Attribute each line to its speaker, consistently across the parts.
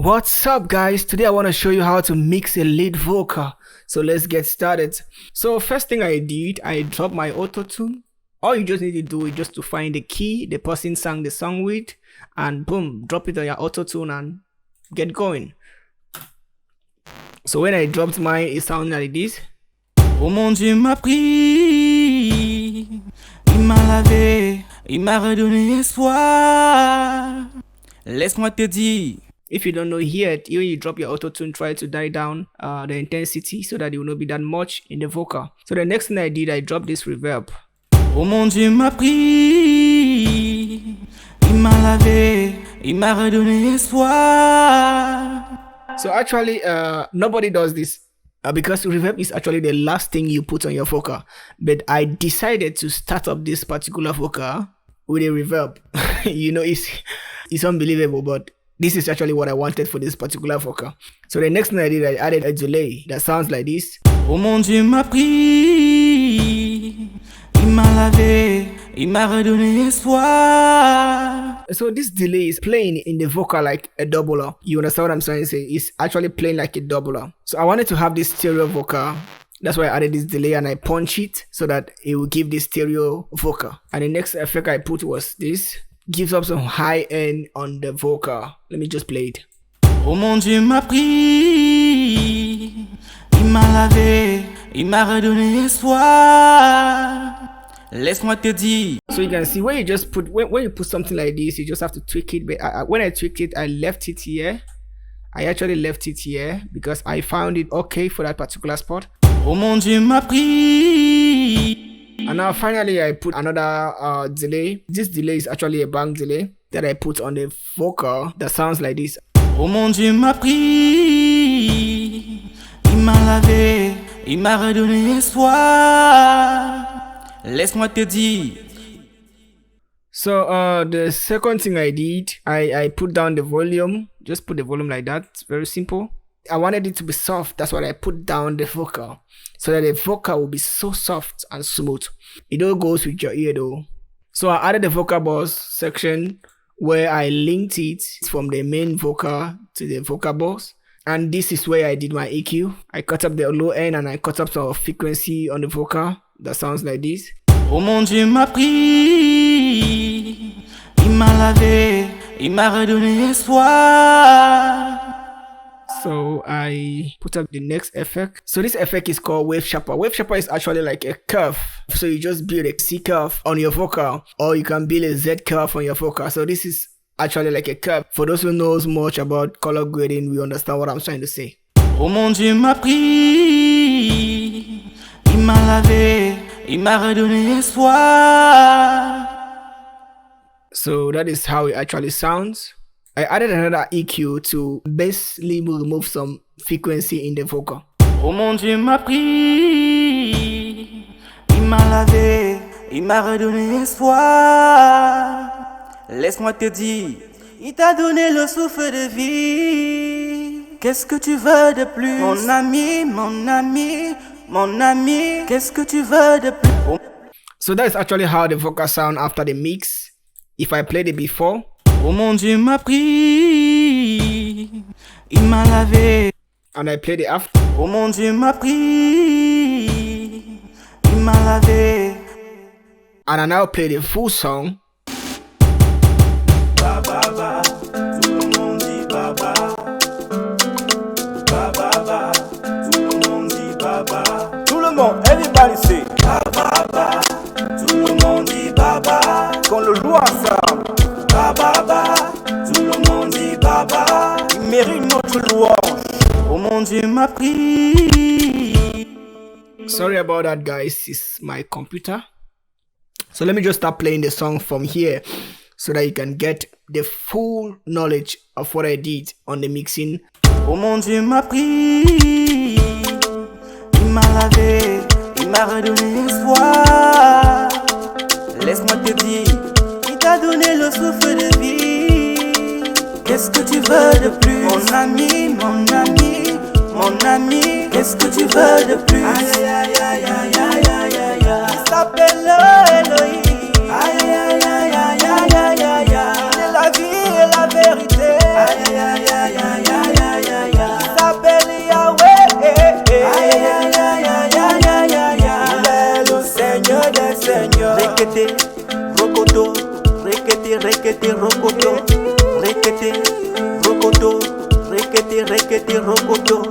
Speaker 1: What's up guys? Today I want to show you how to mix a lead vocal. So let's get started. So first thing I did, I dropped my auto-tune. All you just need to do is just to find the key the person sang the song with, and boom, drop it on your auto-tune and get going. So when I dropped mine, it sounded like this.
Speaker 2: Oh mon Dieu m'a pris, il m'a lavé, il m'a redonné espoir. Laisse-moi te dire.
Speaker 1: If you don't know yet, when you drop your auto-tune, try to die down the intensity so that it will not be that much in the vocal. So the next thing I did, I dropped this reverb.
Speaker 2: Oh mon Dieu m'a pris, il m'a lavé, il m'a redonné espoir.
Speaker 1: So actually, nobody does this because reverb is actually the last thing you put on your vocal. But I decided to start up this particular vocal with a reverb. You know, it's unbelievable, but this is actually what I wanted for this particular vocal. So the next thing I did, I added a delay that sounds like this.
Speaker 2: Oh mon Dieu m'a pris, il m'a lavé, il m'a redonné espoir.
Speaker 1: So this delay is playing in the vocal like a doubler. You understand what I'm trying to say? It's actually playing like a doubler. So I wanted to have this stereo vocal. That's why I added this delay and I punch it so that it will give this stereo vocal. And the next effect I put was this. Gives up some high end on the vocal. Let me just play it.
Speaker 2: Oh mon Dieu m'a pris, il m'a lavé, il m'a redonné espoir. Laisse-moi te dire.
Speaker 1: So you can see when you just put when you put something like this, you just have to tweak it. But when I tweaked it, I left it here. I actually left it here because I found it okay for that particular spot.
Speaker 2: Oh mon Dieu m'a pris.
Speaker 1: And now finally I put another delay. This delay is actually a bank delay that I put on the vocal that sounds like this.
Speaker 2: Oh mon Dieu m'a pris, il m'a lavé, il m'a redonné espoir. Laisse-moi te dire.
Speaker 1: So the second thing I did, I put down the volume. Just put the volume like that. It's very simple. I wanted it to be soft. That's why I put down the vocal, so that the vocal will be so soft and smooth. It all goes with your ear though. So I added the vocal box section where I linked it from the main vocal to the vocal box. And this is where I did my EQ. I cut up the low end and I cut up some frequency on the vocal that sounds like this.
Speaker 2: Oh mon Dieu m'a pris, il m'a lavé, il m'a redonné espoir.
Speaker 1: So I put up the next effect. So this effect is called wave shaper. Wave shaper is actually like a curve. So you just build a C curve on your vocal, or you can build a Z curve on your vocal. So this is actually like a curve. For those who knows much about color grading, we understand what I'm trying to say.
Speaker 2: Oh mon Dieu m'a pris, il m'a lavé, il m'a redonné espoir.
Speaker 1: So that is how it actually sounds. I added another EQ to basically remove some frequency in the vocal.
Speaker 2: Oh mon Dieu m'a pris, il m'a lavé, il m'a redonné espoir. Laisse-moi te dire, il t'a donné le souffle de vie. Qu'est-ce que tu veux de plus? Mon ami, mon ami, mon ami, qu'est-ce que tu veux de plus? Oh.
Speaker 1: So that is actually how the vocal sound after the mix. If I played it before.
Speaker 2: Oh mon Dieu m'a pris, il m'a lavé.
Speaker 1: And I played it after.
Speaker 2: Oh mon Dieu m'a pris, il m'a lavé.
Speaker 1: And I now play the full song.
Speaker 2: Ba ba ba, tout le monde dit ba ba. Ba ba ba, tout le monde dit ba ba. Tout le monde, everybody say ba ba ba. Tout le monde dit ba ba. Qu'on le joue ensemble. Ba ba ba, tout le monde dit ba ba. Il mérite notre louange. Oh mon Dieu m'a pris.
Speaker 1: Sorry about that guys, it's my computer. So let me just start playing the song from here so that you can get the full knowledge of what I did on the mixing.
Speaker 2: Oh mon Dieu m'a pris, il m'a lavé, il m'a redonné espoir. Laisse-moi te dire, il t'a donné le souffle de vie. Qu'est-ce que tu veux de plus? Mon ami, mon ami, mon ami, qu'est-ce que tu veux de plus? Aïe aïe aïe aïe aïe aïe aïe aïe. Il s'appelle Elohim. Aïe aïe aïe aïe aïe aïe aïe aïe. Il est la vie et la vérité. Aïe aïe aïe aïe aïe. rokoto, rekete, rekete, rokoto, rekete, rokoto, rekete, rekete, rokoto.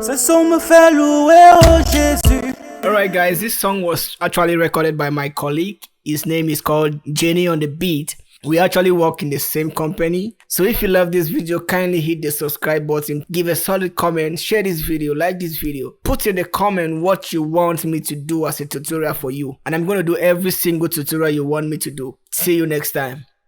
Speaker 2: Ce son me fait louer, oh Jésus.
Speaker 1: Alright guys, this song was actually recorded by my colleague. His name is called Jenny on the Beat. We actually work in the same company. So if you love this video, kindly hit the subscribe button, give a solid comment, share this video, like this video. Put in the comment what you want me to do as a tutorial for you. And I'm going to do every single tutorial you want me to do. See you next time.